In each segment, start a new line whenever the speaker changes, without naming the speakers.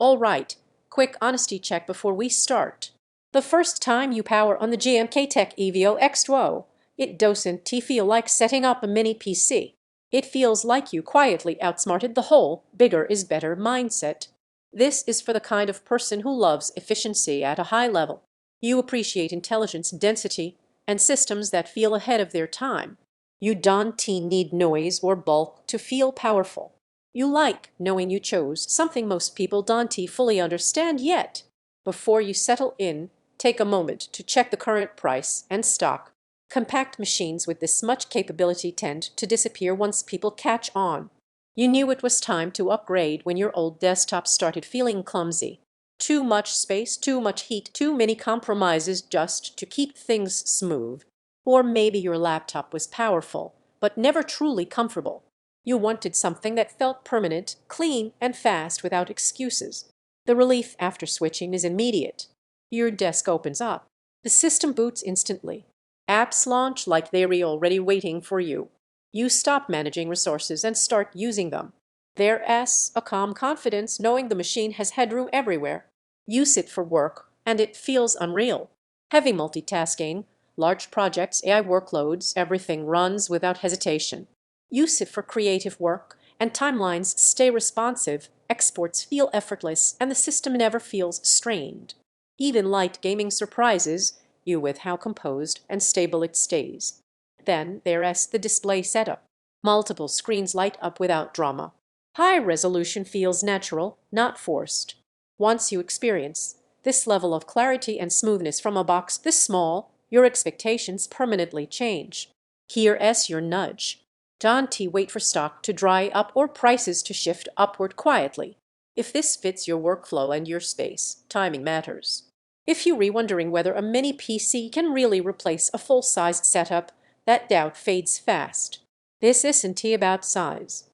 All right, quick honesty check before we start. The first time you power on the GMKtec EVO-X2, it doesn't feel like setting up a mini PC. It feels like you quietly outsmarted the whole bigger is better mindset. This is for the kind of person who loves efficiency at a high level. You appreciate intelligence density and systems that feel ahead of their time. You don't need noise or bulk to feel powerful. You like knowing you chose something most people don't fully understand yet. Before you settle in, take a moment to check the current price and stock. Compact machines with this much capability tend to disappear once people catch on. You knew it was time to upgrade when your old desktop started feeling clumsy. Too much space, too much heat, too many compromises just to keep things smooth. Or maybe your laptop was powerful, but never truly comfortable. You wanted something that felt permanent, clean, and fast without excuses. The relief after switching is immediate. Your desk opens up. The system boots instantly. Apps launch like they're already waiting for you. You stop managing resources and start using them. There's a calm confidence knowing the machine has headroom everywhere. You sit for work, and it feels unreal. Heavy multitasking, large projects, AI workloads, everything runs without hesitation. Use it for creative work, and timelines stay responsive, exports feel effortless, and the system never feels strained. Even light gaming surprises you with how composed and stable it stays. Then there's the display setup. Multiple screens light up without drama. High resolution feels natural, not forced. Once you experience this level of clarity and smoothness from a box this small, your expectations permanently change. Here's your nudge. Don't wait for stock to dry up or prices to shift upward quietly. If this fits your workflow and your space, timing matters. If you're wondering whether a mini PC can really replace a full-sized setup, that doubt fades fast. This isn't about size.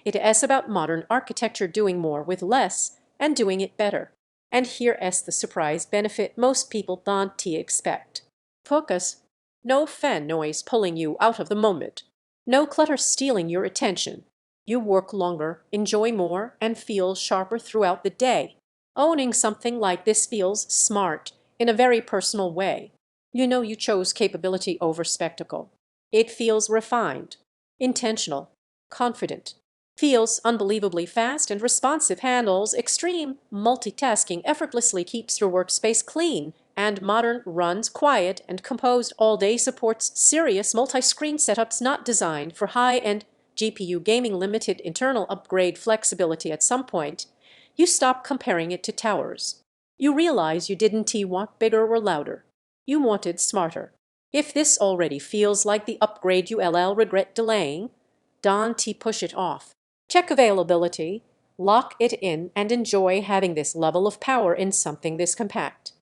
It is about modern architecture doing more with less and doing it better. And here's the surprise benefit most people don't expect. Focus. No fan noise pulling you out of the moment. No clutter stealing your attention. You work longer, enjoy more, and feel sharper throughout the day. Owning something like this feels smart in a very personal way. You know you chose capability over spectacle. It feels refined, intentional, confident. Feels unbelievably fast and responsive, handles extreme multitasking, effortlessly keeps your workspace clean and modern, runs quiet and composed all day, supports serious multi-screen setups not designed for high-end GPU gaming, limited internal upgrade flexibility. At some point, you stop comparing it to towers. You realize you didn't want bigger or louder. You wanted smarter. If this already feels like the upgrade you'll regret delaying, don't push it off. Check availability, lock it in, and enjoy having this level of power in something this compact.